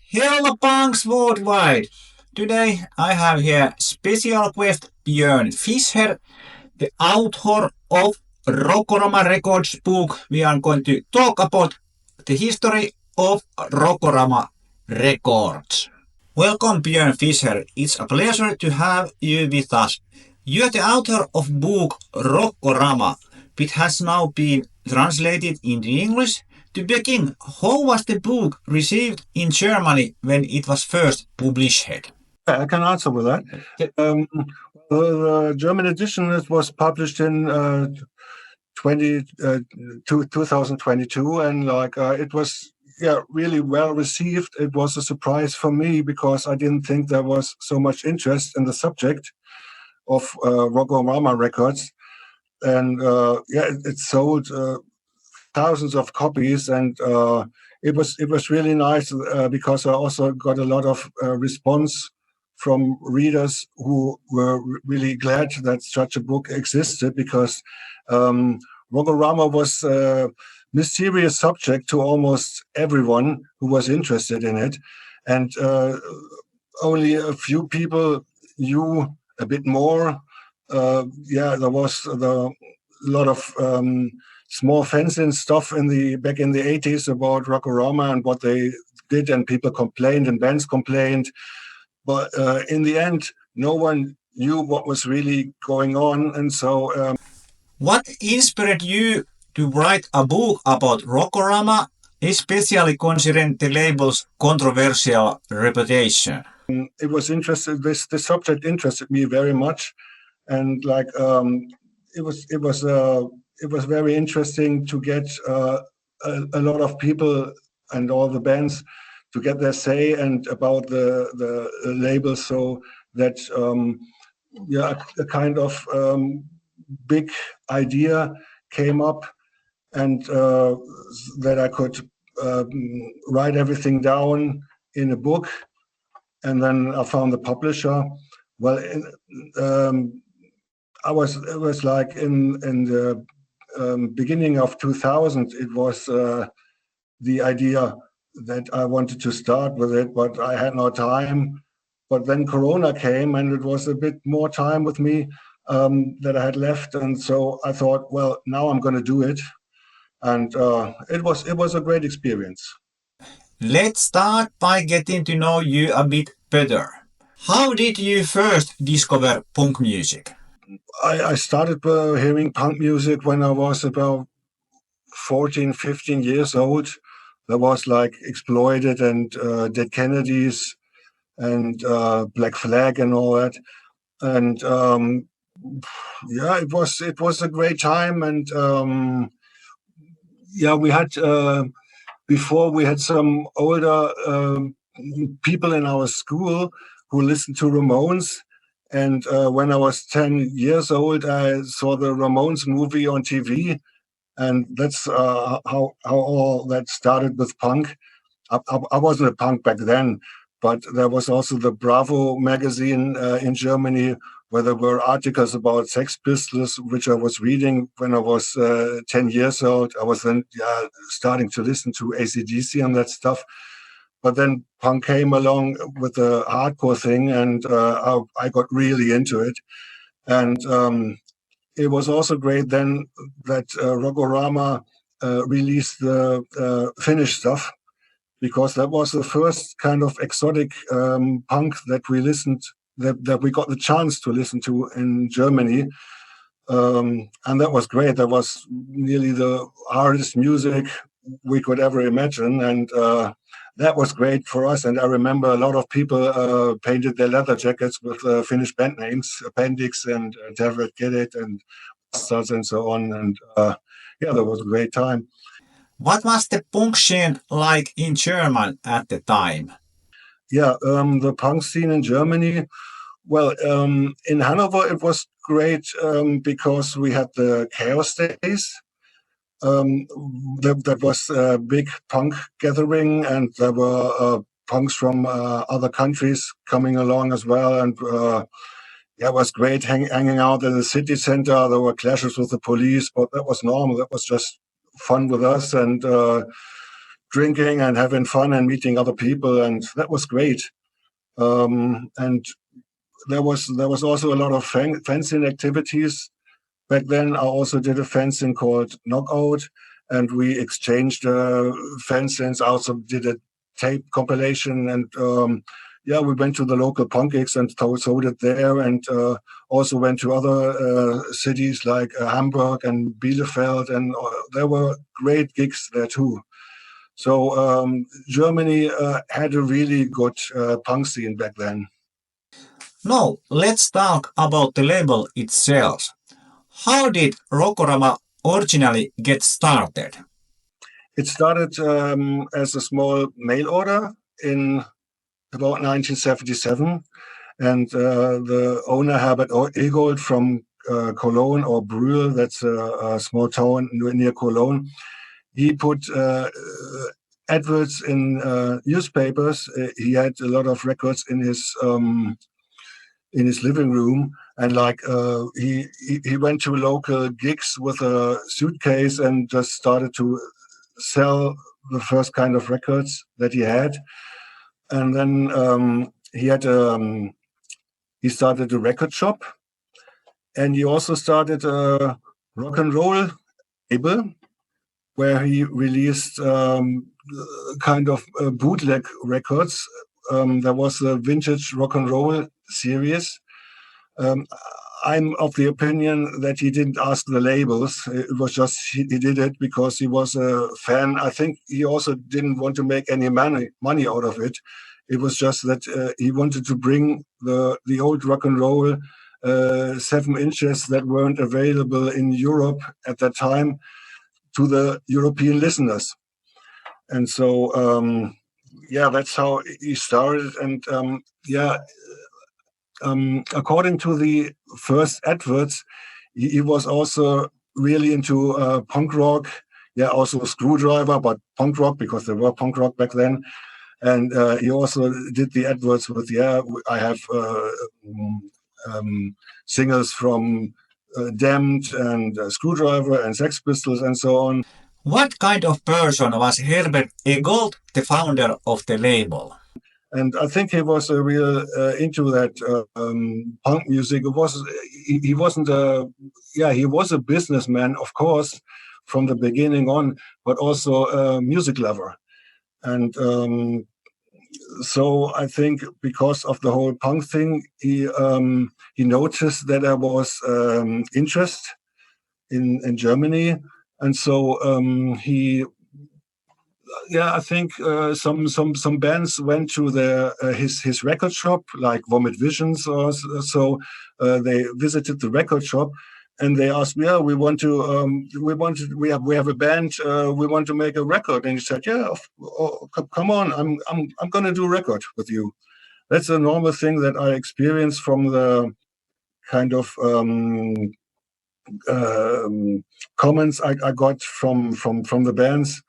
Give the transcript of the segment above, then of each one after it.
Hello punks worldwide! Today I have here special guest Björn Fischer, the author of Rock-O-Rama Records book. We are going to talk about the history of Rock-O-Rama Records. Welcome Björn Fischer. It's a pleasure to have you with us. You are the author of book Rock-O-Rama, which has now been translated into English. To begin, how was the book received in Germany when it was first published? I can answer with that. The German edition was published in 2022, and it was really well received. It was a surprise for me because I didn't think there was so much interest in the subject of Rock-O-Rama Records, and it sold thousands of copies, and it was really nice because I also got a lot of response from readers who were really glad that such a book existed, because Rock-O-Rama was a mysterious subject to almost everyone who was interested in it, and only a few people knew a bit more. There was a lot of small fanzine stuff back in the 80s about Rock-O-Rama and what they did, and people complained and bands complained. But in the end, no one knew what was really going on. And so... What inspired you to write a book about Rock-O-Rama, especially considering the label's controversial reputation? It was interesting. The subject interested me very much. And it was very interesting to get a lot of people and all the bands to get their say and about the label, so that a kind of big idea came up, and that I could write everything down in a book, and then I found the publisher. Well, it was like in the beginning of 2000. It was the idea that I wanted to start with it, but I had no time. But then Corona came, and it was a bit more time with me that I had left, and so I thought, well, now I'm going to do it, and it was a great experience. Let's start by getting to know you a bit better. How did you first discover punk music? I started hearing punk music when I was about 14, 15 years old. There was like Exploited and Dead Kennedys and Black Flag and all that. And it was a great time. And we had before we had some older people in our school who listened to Ramones. And when I was 10 years old, I saw the Ramones movie on TV. And that's how all that started with punk. I wasn't a punk back then, but there was also the Bravo magazine in Germany, where there were articles about Sex Pistols, which I was reading when I was 10 years old. I was then starting to listen to AC/DC and that stuff. But then punk came along with the hardcore thing, and I got really into it. And it was also great then that Rock-O-Rama released the Finnish stuff, because that was the first kind of exotic punk that we got the chance to listen to in Germany. And that was great. That was nearly the hardest music we could ever imagine. And that was great for us. And I remember a lot of people painted their leather jackets with Finnish band names, Appendix and Terveet Kädet and so on. And that was a great time. What was the punk scene like in Germany at the time? The punk scene in Germany, well, in Hanover it was great because we had the Chaos Days. That was a big punk gathering, and there were punks from other countries coming along as well. And it was great hanging out in the city center. There were clashes with the police, but that was normal. That was just fun with us. And drinking and having fun and meeting other people, and that was great. And there was also a lot of fencing activities. Back then, I also did a fencing called Knockout, and we exchanged fencings. I also did a tape compilation, and we went to the local punk gigs and sold it there, and also went to other cities like Hamburg and Bielefeld, and there were great gigs there too. So Germany had a really good punk scene back then. Now, let's talk about the label itself. How did Rock-O-Rama originally get started? It started as a small mail order in about 1977, and the owner, Herbert Egoldt from Cologne or Brühl, that's a small town near Cologne, he put adverts in newspapers. He had a lot of records in his living room, and he went to local gigs with a suitcase and just started to sell the first kind of records that he had. And then he started a record shop, and he also started a rock and roll label where he released kind of bootleg records. There was a vintage rock and roll series. I'm of the opinion that he didn't ask the labels. It was just he did it because he was a fan. I think he also didn't want to make any money out of it. It was just that he wanted to bring the old rock and roll 7 inches that weren't available in Europe at that time to the European listeners. And so, that's how he started. And according to the first adverts, he was also really into punk rock. Yeah, also Screwdriver, but punk rock, because there were punk rock back then. And he also did the adverts with, I have singers from Damned and Screwdriver and Sex Pistols and so on. What kind of person was Herbert Egoldt, the founder of the label? And I think he was real into that punk music. He was a businessman, of course, from the beginning on, but also a music lover. And so I think because of the whole punk thing, he noticed that there was interest in Germany, and so I think some bands went to his record shop, like Vomit Visions or so. They visited the record shop, and they asked, we have a band, we want to make a record. And he said, come on, I'm going to do a record with you. That's a normal thing that I experienced from the kind of comments I got from the bands.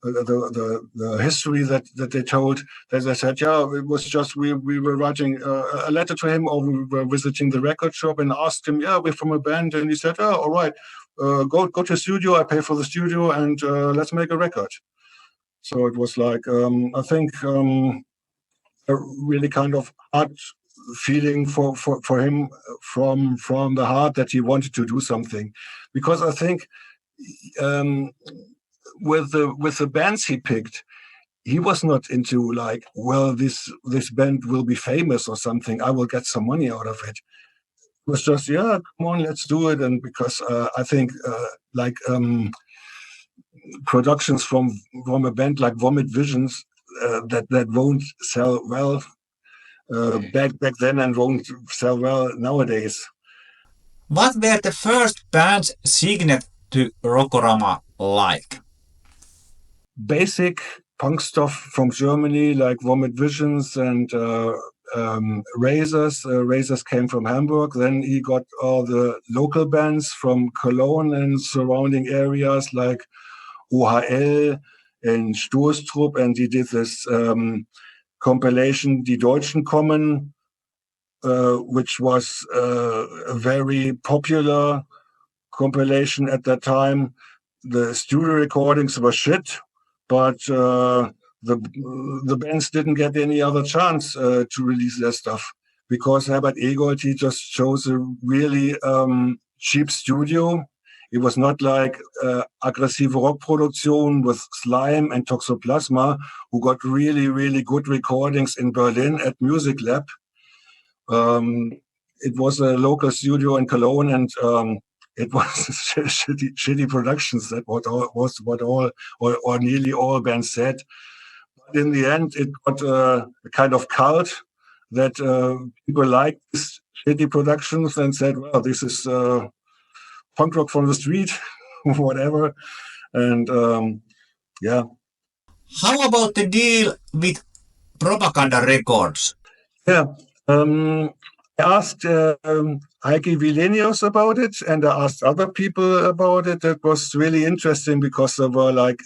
The history that they told, that they said, it was just we were writing a letter to him, or we were visiting the record shop and asked him, we're from a band, and he said, all right, go to the studio, I pay for the studio, and let's make a record. So it was like I think a really kind of heart feeling for him from the heart, that he wanted to do something, because I think with the bands he picked, he was not into like, this band will be famous or something, I will get some money out of it. It was just, come on, let's do it. And because I think productions from a band like Vomit Visions that won't sell well back then and won't sell well nowadays. What were the first bands signed to Rock-O-Rama like? Basic punk stuff from Germany, like Vomit Visions and Razors. Razors came from Hamburg. Then he got all the local bands from Cologne and surrounding areas, like OHL and Stoßtrupp, and he did this compilation, Die Deutschen kommen, which was a very popular compilation at that time. The studio recordings were shit, but the bands didn't get any other chance to release their stuff because Herbert Egoldt, he just chose a really cheap studio. It was not like Aggressive Rock Produktion with Slime and Toxoplasma, who got really, really good recordings in Berlin at Music Lab. It was a local studio in Cologne, and it was shitty productions. That was what all or nearly all bands said. But in the end, it got a kind of cult that people liked these shitty productions and said, "Well, this is punk rock from the street, whatever." And yeah. How about the deal with Propaganda Records? Yeah. I asked Heike Vilenius about it, and I asked other people about it. That was really interesting because there were like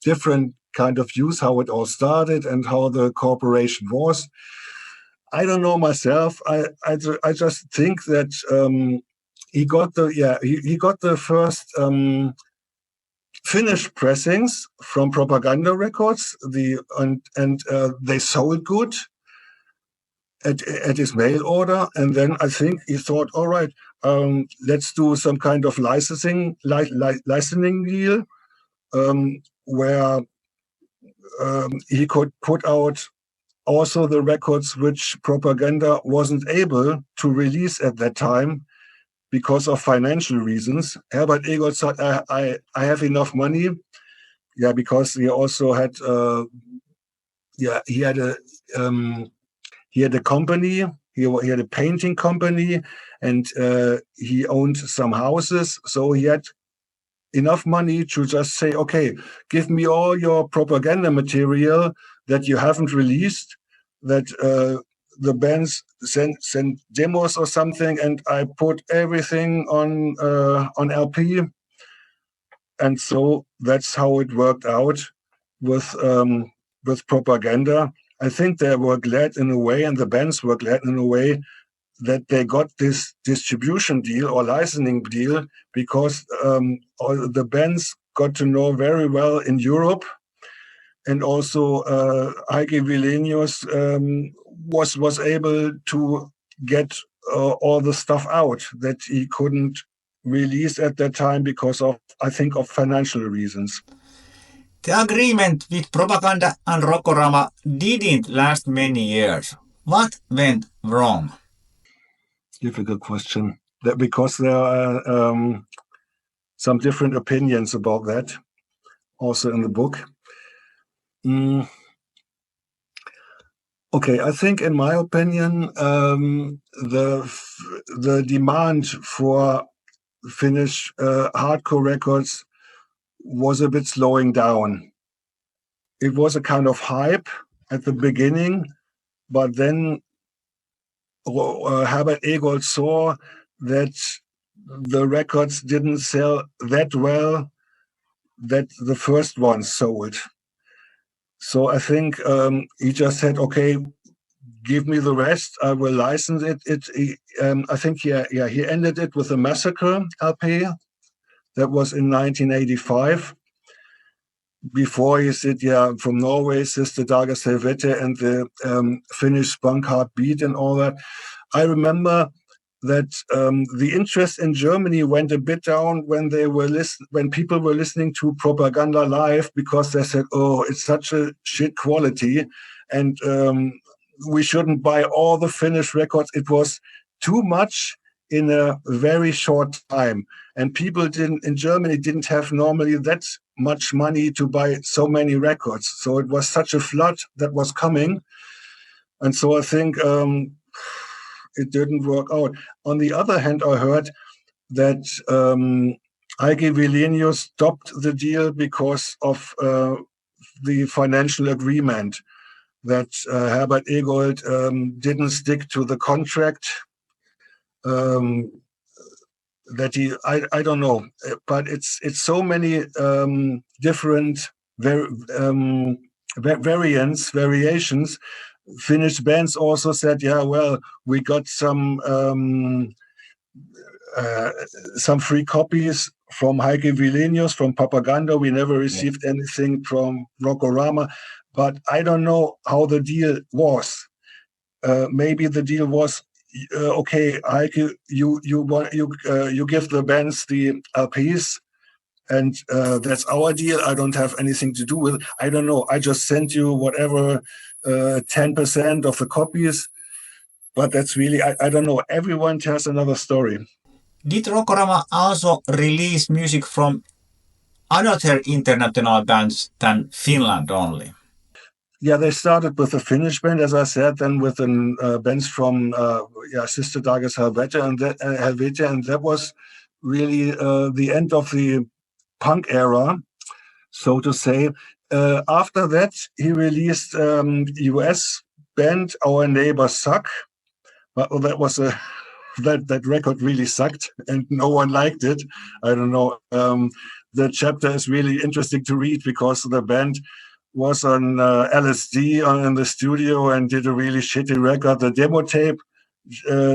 different kind of views how it all started and how the cooperation was. I don't know myself. I just think that he got the first Finnish pressings from Propaganda Records. They sold good at his mail order, and then I think he thought, all right, let's do some kind of licensing deal where he could put out also the records which Propaganda wasn't able to release at that time because of financial reasons. Herbert Egoldt thought, I have enough money, because he also had he had a company. He had a painting company, and he owned some houses. So he had enough money to just say, okay, give me all your propaganda material that you haven't released, that the bands send demos or something, and I put everything on LP. And so that's how it worked out with Propaganda. I think they were glad in a way, and the bands were glad in a way, that they got this distribution deal or licensing deal because all the bands got to know very well in Europe. And also Heike Vilenius was able to get all the stuff out that he couldn't release at that time because of, I think, of financial reasons. The agreement with Propaganda and Rock-O-Rama didn't last many years. What went wrong? Difficult question. Because there are some different opinions about that, also in the book. Okay, I think, in my opinion, the demand for Finnish hardcore records was a bit slowing down. It was a kind of hype at the beginning, but then Herbert Egoldt saw that the records didn't sell that well that the first ones sold. So I think he just said, okay, give me the rest. I will license it. I think he ended it with a Massacre LP. That was in 1985. Before he said, from Norway, Sister Daga Helvete, and the Finnish punk hard beat and all that. I remember that the interest in Germany went a bit down when when people were listening to Propaganda live, because they said, "Oh, it's such a shit quality, and we shouldn't buy all the Finnish records. It was too much in a very short time, and people in Germany didn't have normally that much money to buy so many records. So it was such a flood that was coming, and so I think it didn't work out. On the other hand, I heard that Heike Vilenius stopped the deal because of the financial agreement, that Herbert Egoldt didn't stick to the contract. That I don't know, but it's so many different variations. Finnish bands also said, well, we got some uh, some free copies from Heike Vilenius, from Propaganda. We never received anything from Rock-O-Rama, but I don't know how the deal was. Maybe the deal was, okay, Heike, you give the bands the LPs, and that's our deal. I don't have anything to do with it. I don't know. I just sent you whatever 10% of the copies, but that's really, I don't know. Everyone tells another story. Did Rock-O-Rama also release music from other international bands than Finland only? Yeah, they started with a Finnish band, as I said, then with bands from Sister Dages Herbert, and that was really the end of the punk era, so to say. After that, he released US band Our Neighbors Suck. Well, that was that record really sucked, and no one liked it. I don't know. The chapter is really interesting to read because the band was on LSD in the studio and did a really shitty record. The demo tape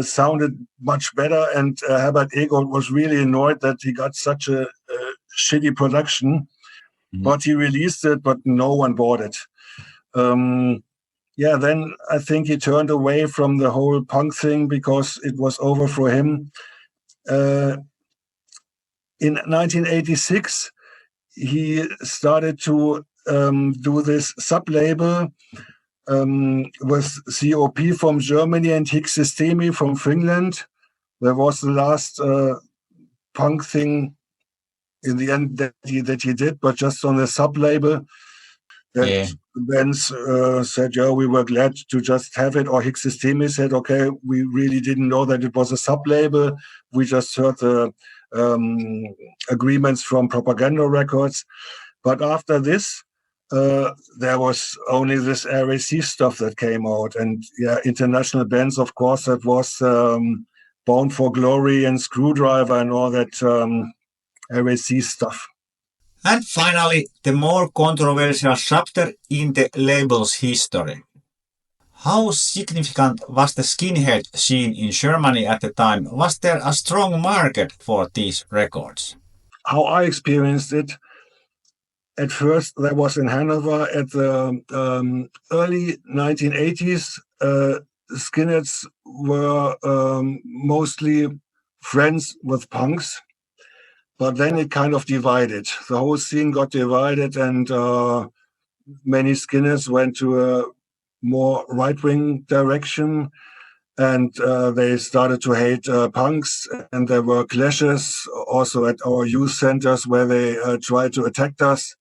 sounded much better, and Herbert Egoldt was really annoyed that he got such a shitty production. But he released it, but no one bought it. Then I think he turned away from the whole punk thing because it was over for him. In 1986, he started to do this sub-label with COP from Germany and Hic Systemi from Finland. That was the last punk thing in the end that he did, but just on the sub-label. That bands said, yeah, we were glad to just have it. Or Hic Systemi said, okay, we really didn't know that it was a sub-label. We just heard the agreements from Propaganda Records. But after this, there was only this RAC stuff that came out. And international bands, of course, that was Bound for Glory and Screwdriver and all that RAC stuff. And finally, the more controversial chapter in the label's history. How significant was the skinhead scene in Germany at the time? Was there a strong market for these records? How I experienced it, at first there was in Hanover at the early 1980s, skinheads were mostly friends with punks. But then it kind of divided. The whole scene got divided, and many skinheads went to a more right-wing direction, and they started to hate punks. And there were clashes also at our youth centers where they tried to attack us.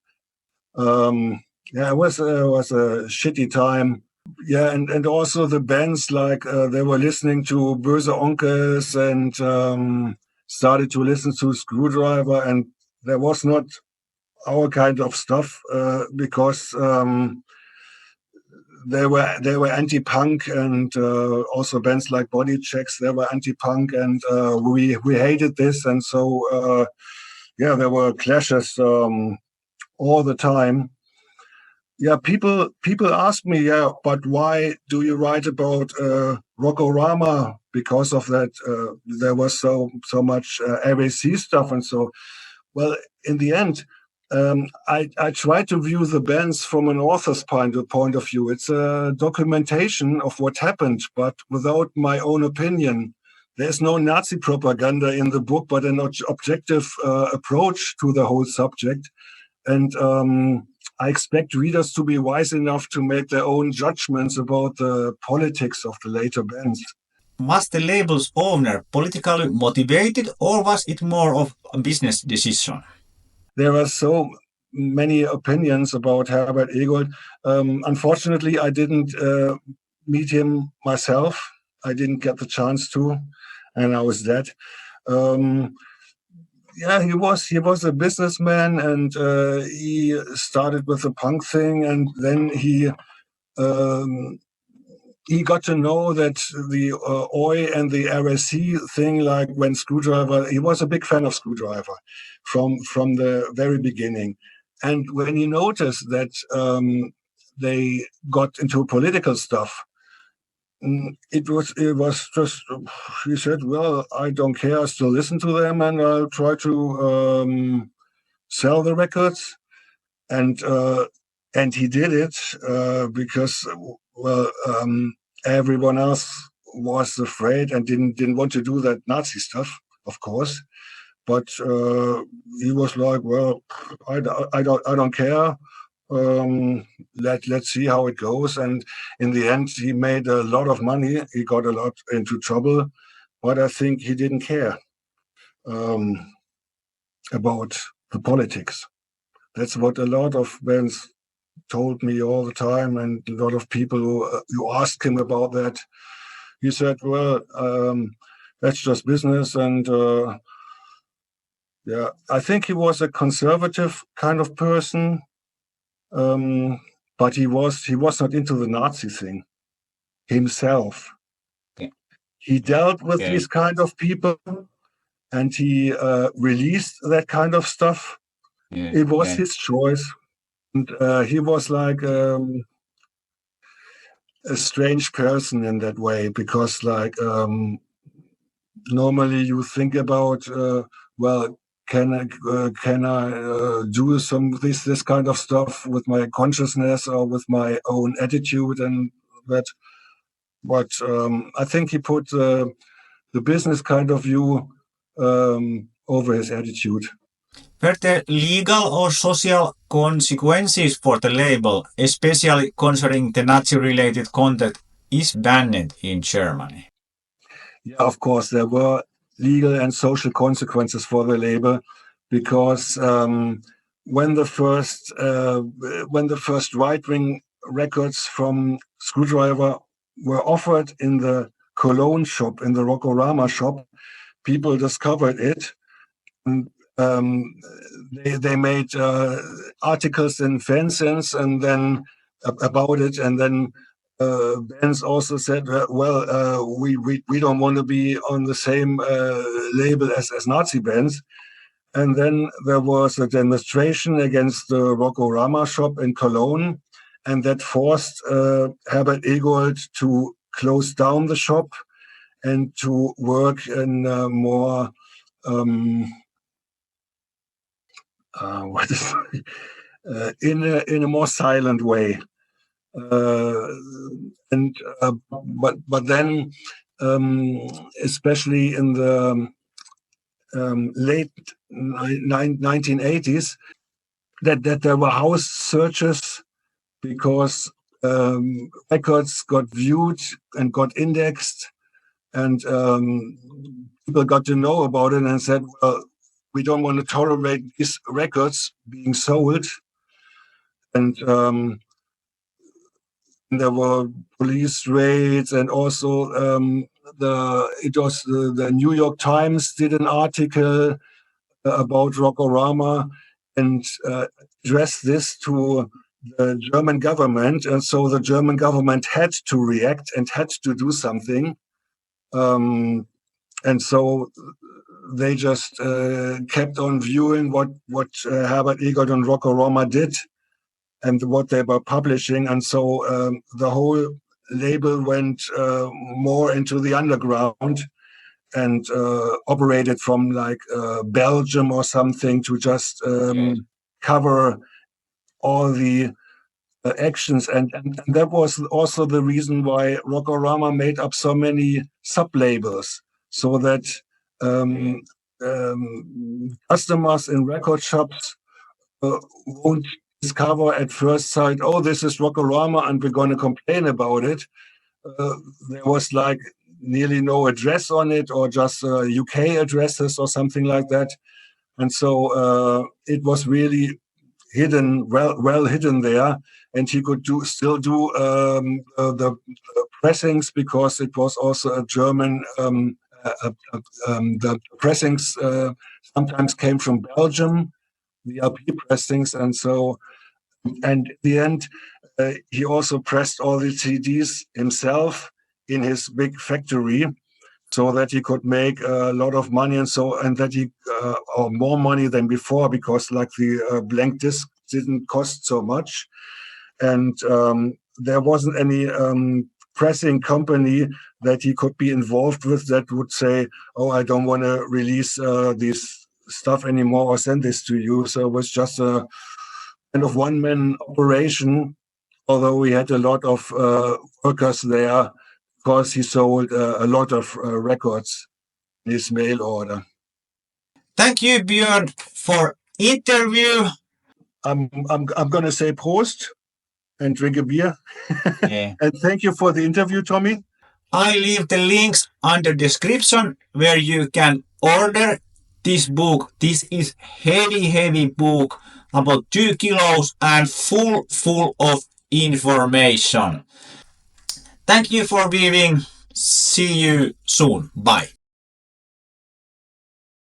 It was a shitty time. Yeah, and also the bands, like they were listening to Böse Onkels and started to listen to Screwdriver, and there was not our kind of stuff because they were anti-punk, and also bands like Body Checks, they were anti-punk, and we hated this, and so there were clashes all the time. Yeah, people ask me, but why do you write about Rock-O-Rama? Because of that, there was so much RAC stuff, and so. Well, in the end, I try to view the bands from an author's point of view. It's a documentation of what happened, but without my own opinion. There's no Nazi propaganda in the book, but an objective approach to the whole subject, and I expect readers to be wise enough to make their own judgments about the politics of the later bands. Was the label's owner politically motivated, or was it more of a business decision? There are so many opinions about Herbert Egoldt. Unfortunately, I didn't meet him myself. I didn't get the chance to, and I was dead. He was a businessman, and he started with the punk thing, and then he got to know that the Oi and the RSC thing, like when Screwdriver, he was a big fan of Screwdriver from the very beginning. And when he noticed that they got into political stuff, it was just, he said, well, I don't care, I still listen to them, and I'll try to sell the records. And he did it because, well, everyone else was afraid and didn't want to do that Nazi stuff, of course. But he was like, well, I don't care. Let's see how it goes. And in the end, he made a lot of money. He got a lot into trouble, but I think he didn't care um, about the politics. That's what a lot of bands told me all the time, and a lot of people who asked him about that. He said, well, that's just business. And yeah, I think he was a conservative kind of person, but he was not into the Nazi thing himself. Yeah. He dealt with these kind of people, and he released that kind of stuff. It was his choice. And he was like a strange person in that way, because like normally you think about, well, can I do some this kind of stuff with my consciousness or with my own attitude and that? But I think he put the business kind of view over his attitude. Were there legal or social consequences for the label, especially considering the Nazi-related content is banned in Germany? Yeah, of course, there were legal and social consequences for the label, because when the first right-wing records from Screwdriver were offered in the Cologne shop, in the Rock-O-Rama shop, people discovered it. And, they made articles in fanzines and then about it, and then bands also said, well, we don't want to be on the same label as Nazi bands. And then there was a demonstration against the Rock-O-Rama shop in Cologne, and that forced Herbert Egoldt to close down the shop and to work in a more in a more silent way. But then, especially in the late 1980s, that there were house searches, because records got viewed and got indexed, and people got to know about it and said, well, we don't want to tolerate these records being sold. And there were police raids, and also the New York Times did an article about Rock-O-Rama and addressed this to the German government, and so the German government had to react and had to do something, and so they just kept on viewing what Herbert Egoldt and Rock-O-Rama did and what they were publishing. And so the whole label went more into the underground and operated from like Belgium or something to just cover all the actions. And that was also the reason why Rock-O-Rama made up so many sub-labels, so that customers in record shops won't discover at first sight, oh, this is Rock-O-Rama and we're going to complain about it. There was like nearly no address on it, or just UK addresses or something like that. And so it was really hidden, well hidden there. And he could still do the pressings, because it was also a German. The pressings sometimes came from Belgium, the LP pressings, and so. And in the end, he also pressed all the CDs himself in his big factory, so that he could make a lot of money, and that he or more money than before, because like the blank disc didn't cost so much, and there wasn't any pressing company that he could be involved with that would say, oh, I don't want to release this stuff anymore or send this to you. So it was just a kind of one-man operation, although we had a lot of workers there because he sold a lot of records in his mail order. Thank you, Björn, for interview. I'm going to say Prost and drink a beer. Yeah. And thank you for the interview, Tommy. I leave the links under description where you can order this book. This is heavy book, about 2 kilos and full of information. Thank you for viewing. See you soon. Bye.